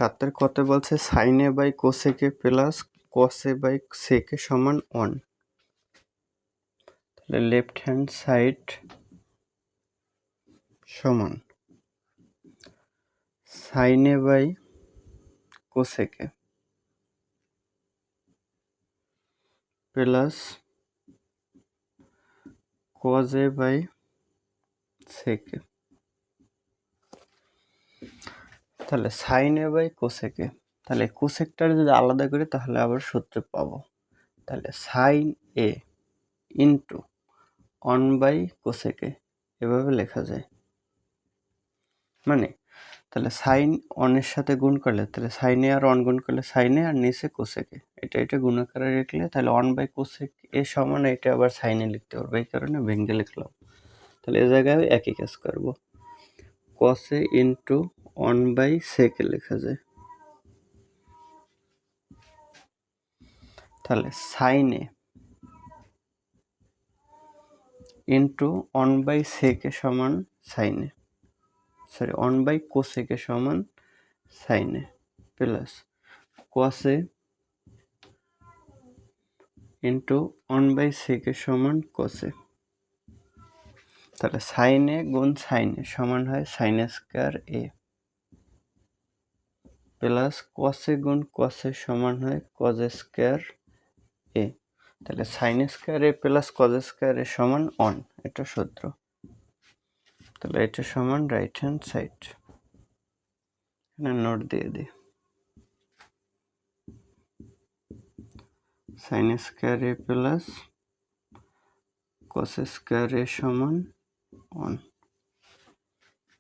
7 কত বলছে sin A by cosec A plus cos A by sec A সমান 1। তাহলে লেফট হ্যান্ড সাইড সমান sin A by cosec A plus cos A by sec A. তাহলে sin A by cosec, তাহলে কোসেকটার যদি আলাদা করি তাহলে আবার সূত্র পাবো। তাহলে sin A into 1 by cosec A এভাবে লেখা যায়। মানে তাহলে সাইন 1 এর সাথে গুণ করলে তাহলে সাইনে আর 1 গুণ করলে সাইনে আর নিচে কোসেকে, এটা গুণ আকারে লিখলে তাহলে 1 বাই কোসেক এ সমান এটা আবার সাইনে লিখতে পারবো, এই কারণে ভেঙে লিখলাম। তাহলে এ জায়গায় একই কাজ করব, কসে ইন্টু 1 বাই সেকে লেখা যায়। তাহলে সাইনে ইন্টু 1 বাই সেকে সমান সাইনে, 1 বাই কোসেকে সমান সাইনে প্লাস কসে ইন্টু 1 বাই সেকে সমান কসে। তাহলে সাইনে গুণ সাইনে সমান হয় সাইন স্কয়ার এ প্লাস কসে গুণ কসে সমান হয় কজ স্কয়ার এ। তাহলে sine square A plus cos square A সমান 1, এটা সূত্র। তাহলে এটা সমান রাইট হ্যান্ড সাইড, এখানে নোট দিয়ে দিই। Sine square A plus cos square A সমান 1,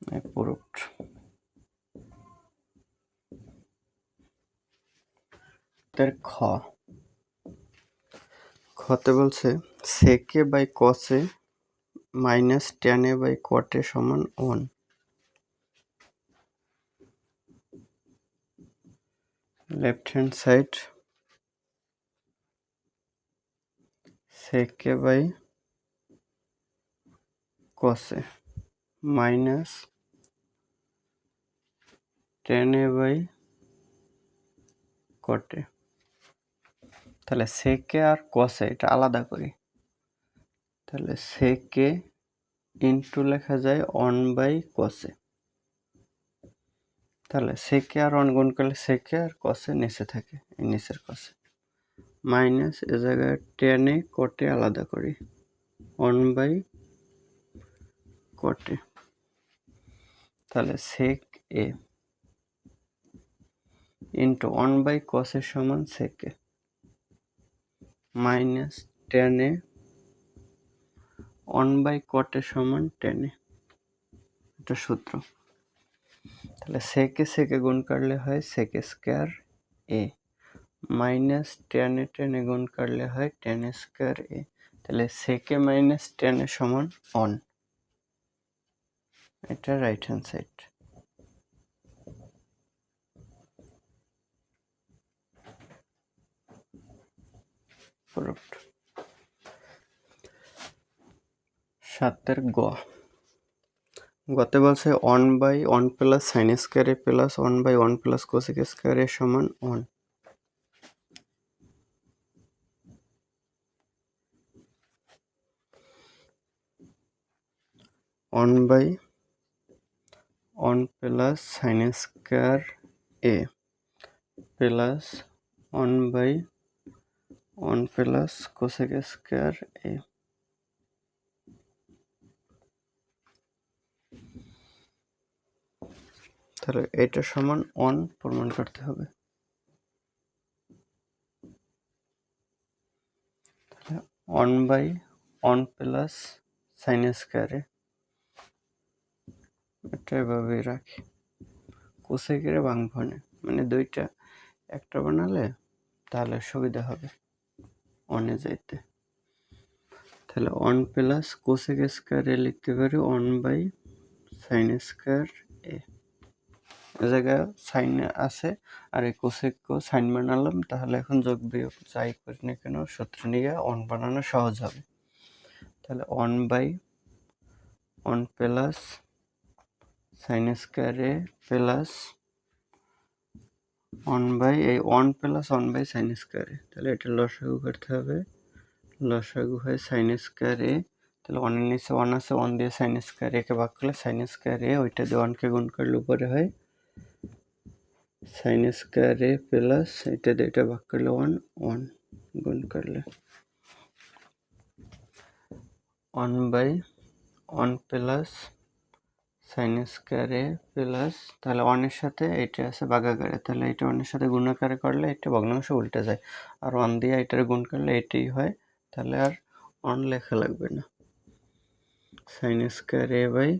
অ্যাপ্রুভড। তার খতে বলছে সেকে বাই কসে মাইনাস ট্যান এ বাই কটে সমান 1। লেফট হ্যান্ড সাইড সেকে বাই কসে মাইনাস ট্যান এ বাই কটে। তাহলে সেকে আর কসে এটা আলাদা করি, তাহলে সেকে ইন্টু লেখা যায় 1 বাই কসে। তাহলে সেকে আর 1 গুণ করলে সেকে আর কসে নিচে থাকে, এই নিচের কসে মাইনাস এ জায়গায় টেনে কটে আলাদা করি 1 বাই কটে। তাহলে সেক এ ইন্টু 1 বাই কসের সমান সেকে মাইনাস টেনে 1 বাই কটে সমান টেনে, এটা সূত্র। তাহলে সেকে সেকে গুণ করলে হয় সেকে স্কয়ার এ মাইনাস টেনে টেনে গুণ করলে হয় টেন স্কয়ার এ। তাহলে সেকে মাইনাস টেনে সমান 1, এটা রাইট হ্যান্ড সাইড। সাতের গতে বলছে 1 by 1 plus sine square A plus 1 by 1 plus cosec square A সমান 1। 1 by 1 plus sine square A plus 1 by 1 plus cosec square A. তাহলে এটা সমান 1 প্রমাণ করতে হবে। 1 by 1 plus sine square A, এটা এভাবে রাখি, কোসেকের ভাঙবো না, মানে দুইটা একটা বানালে তাহলে সুবিধা হবে 1 এ যাইতে। তাহলে 1 প্লাস কোসেক স্কয়ার এ লিখতে পারি 1 বাই সাইন স্কয়ার এ। এ জায়গায় সাইন আছে আর এই কোসেককেও সাইন বানালাম, তাহলে এখন যোগ বিয়োগ যাই করি না কেন সূত্র নিয়ে 1 বানানো সহজ হবে। তাহলে 1 by 1 plus sine square A plus one by এই one plus one by sine স্কোয়ারে, তাহলে এটা লসাগু করতে হবে। লসাগু হয় সাইন স্কোয়ার এ, তাহলে ওয়ানের নিচে ওয়ান আছে, ওয়ান দিয়ে সাইন স্কোয়ার একে ভাগ করলে সাইন স্কোয়ার এ, ওইটা দিয়ে ওয়ানকে গুণ করলে উপরে হয় সাইন স্কোয়ার এ প্লাস এটা দিয়ে এটা ভাগ করলে ওয়ান, ওয়ান গুণ করলে one by one plus sign square A plus, তাহলে ওয়ানের সাথে এটা আছে ভাগাকারে, তাহলে এটা ওয়ানের সাথে গুণাকারে করলে এটা ভগ্নাংশ উল্টে যায়, আর ওয়ান দিয়ে এটার গুণ করলে এটাই হয়, তাহলে আর ওয়ান লেখা লাগবে না। Sine square A by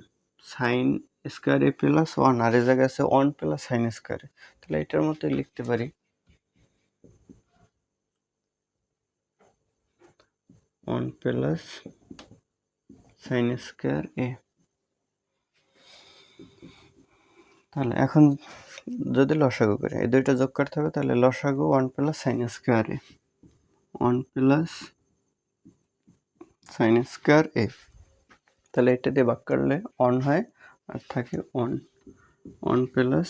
sine square A plus one, আর এই জায়গায় আছে one plus sign square A, তাহলে এটার মতোই লিখতে পারি one plus sign square A. তাহলে এখন যদি লসাগু করি, এই দুইটা যোগ করতে হবে, তাহলে লসাগু one plus sign square A, one plus sign square A, তাহলে এটা দিয়ে ভাগ করলে ওয়ান হয়, আর থাকে one, one plus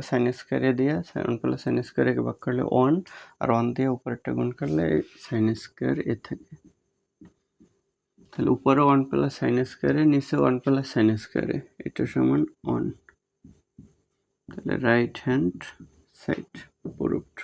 sign square A দিয়ে ওয়ান প্লাস সাইন স্কোয়ার একে ভাগ করলে ওয়ান, আর ওয়ান দিয়ে উপরেরটা গুণ করলে সাইন স্কোয়ার এ থাকে, তাহলে উপরে ওয়ান প্লাস সাইন স্কোয়ার এ, নিচে ওয়ান প্লাস সাইন স্কোয়ার এ, এটা সমান ওয়ান, তাহলে রাইট হ্যান্ড সাইড প্রুভড।